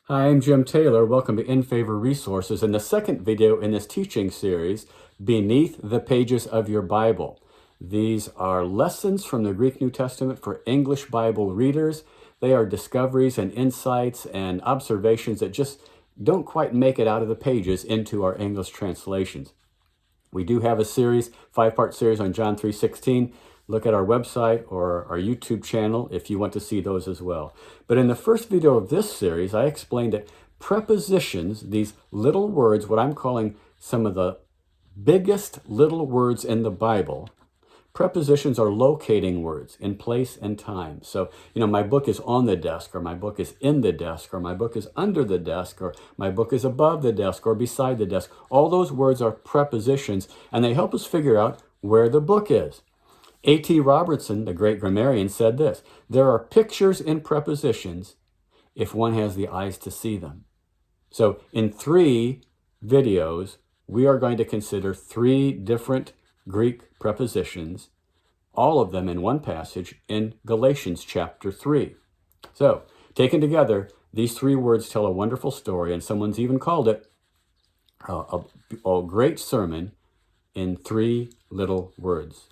Hi, I'm Jim Taylor. Welcome to In Favor Resources and the second video in this teaching series, Beneath the Pages of Your Bible. These are lessons from the Greek New Testament for English Bible readers. They are discoveries and insights and observations that just don't quite make it out of the pages into our English translations. We do have a series, 5-part series on John 3:16. Look at our website or our YouTube channel if you want to see those as well. But in the first video of this series, I explained that prepositions, these little words, what I'm calling some of the biggest little words in the Bible, prepositions are locating words in place and time. So, my book is on the desk, or my book is in the desk, or my book is under the desk, or my book is above the desk, or beside the desk. All those words are prepositions, and they help us figure out where the book is. A.T. Robertson, the great grammarian, said this: there are pictures in prepositions if one has the eyes to see them. So in 3 videos, we are going to consider 3 different Greek prepositions, all of them in one passage in Galatians chapter 3. So, taken together, these 3 words tell a wonderful story, and someone's even called it a great sermon in 3 little words.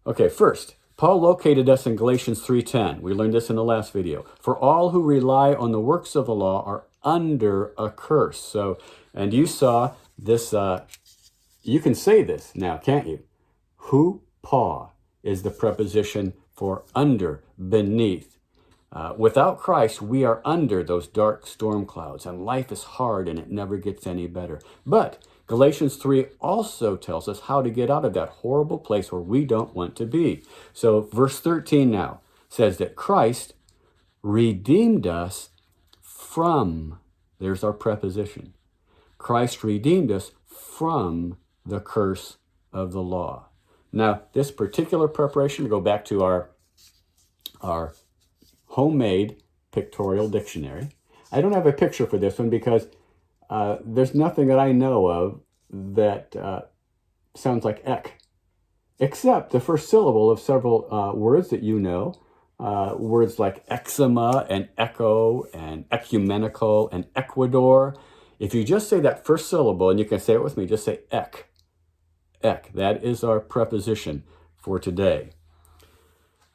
Okay, first, Paul located us in Galatians 3:10. We learned this in the last video. For all who rely on the works of the law are under a curse. So, and you saw this, you can say this now, can't you? Hupa is the preposition for under, beneath. Without Christ, we are under those dark storm clouds, and life is hard and it never gets any better. But Galatians 3 also tells us how to get out of that horrible place where we don't want to be. So verse 13 now says that Christ redeemed us from, there's our preposition. Christ redeemed us from the curse of the law. Now, this particular preparation, to go back to our homemade pictorial dictionary. I don't have a picture for this one because there's nothing that I know of that sounds like ek, except the first syllable of several words that you know. Words like eczema and echo and ecumenical and Ecuador. If you just say that first syllable, and you can say it with me, just say ek. Ek, that is our preposition for today.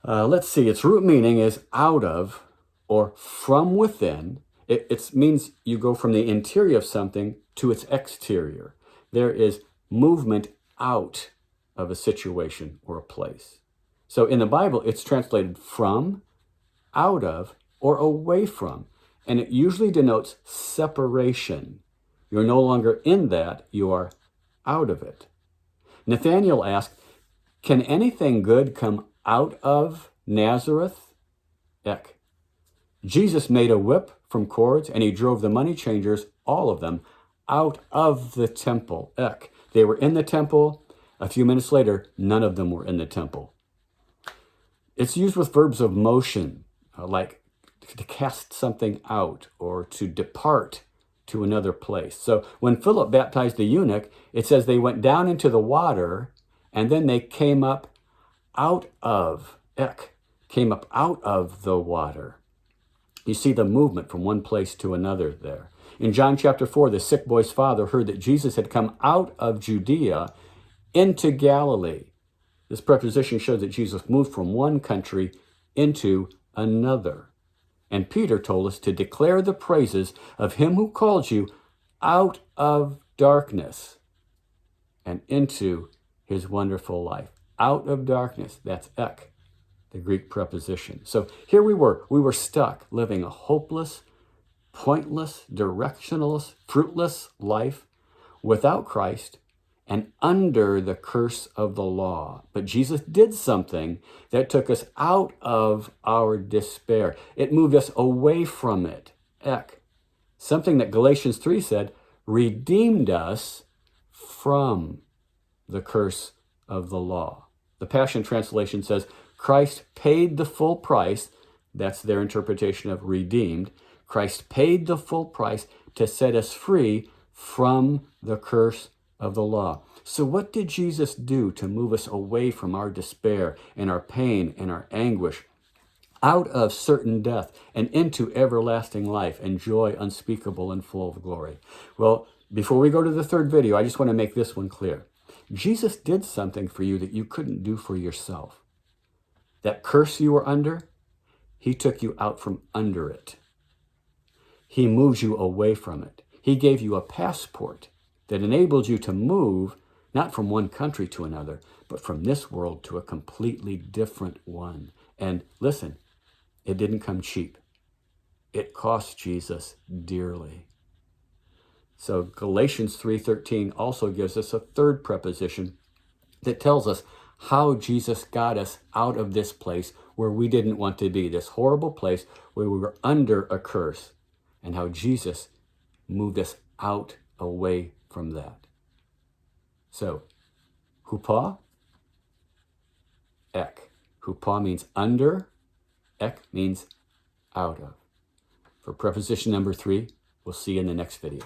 Let's see, its root meaning is out of or from within. It means you go from the interior of something to its exterior. There is movement out of a situation or a place. So in the Bible, it's translated from, out of, or away from. And it usually denotes separation. You're no longer in that, you are out of it. Nathanael asked, can anything good come out of Nazareth? Ek. Jesus made a whip from cords, and he drove the money changers, all of them, out of the temple. Ek. They were in the temple. A few minutes later, none of them were in the temple. It's used with verbs of motion, like to cast something out or to depart to another place. So when Philip baptized the eunuch, it says they went down into the water, and then they came up out of, ek, came up out of the water. You see the movement from one place to another there. In John chapter 4, the sick boy's father heard that Jesus had come out of Judea into Galilee. This preposition shows that Jesus moved from one country into another. And Peter told us to declare the praises of him who called you out of darkness and into his wonderful life. Out of darkness, that's ek, the Greek preposition. So here we were stuck living a hopeless, pointless, directionless, fruitless life without Christ and under the curse of the law. But Jesus did something that took us out of our despair. It moved us away from it. Ek. Something that Galatians 3 said, redeemed us from the curse of the law. The Passion Translation says, Christ paid the full price. That's their interpretation of redeemed. Christ paid the full price to set us free from the curse of the law. So what did Jesus do to move us away from our despair and our pain and our anguish? out of certain death and into everlasting life and joy unspeakable and full of glory. Well, before we go to the third video, I just want to make this one clear. Jesus did something for you that you couldn't do for yourself. That curse you were under, he took you out from under it. He moved you away from it. He gave you a passport that enabled you to move not from one country to another, but from this world to a completely different one. And listen, it didn't come cheap. It cost Jesus dearly. So Galatians 3:13 also gives us a third preposition that tells us how Jesus got us out of this place where we didn't want to be, this horrible place where we were under a curse, and how Jesus moved us out away from that. So, hupa, ek. Hupa means under, ek means out of. For preposition number 3, we'll see you in the next video.